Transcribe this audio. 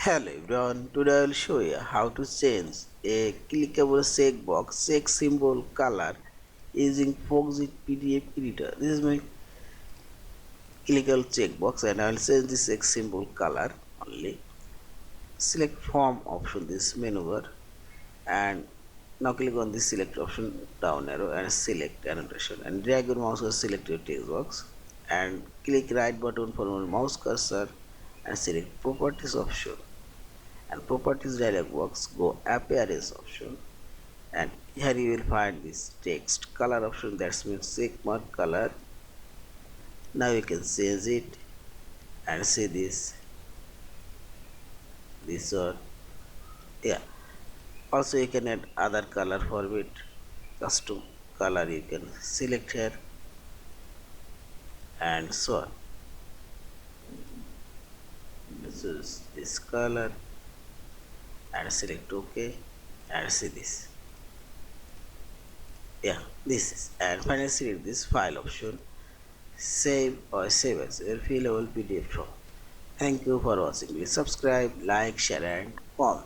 Hello everyone, today I will show you how to change a clickable checkbox check symbol color using Foxit PDF Editor. This is my clickable checkbox and I will change this check symbol color only. Select form option this menu bar and now click on this select option down arrow and select annotation and drag your mouse or select your text box and click right button for your mouse cursor and select properties option and properties dialog box go appearance option and here you will find this text color option, that means check mark color. Now you can change it and see this one. Yeah, also you can add other color for it, custom color you can select here and so on. This is this color and select OK and see this. Yeah, this is, and finally select this file option, save or save as your fillable PDF form. Thank you for watching. Please subscribe, like, share and comment.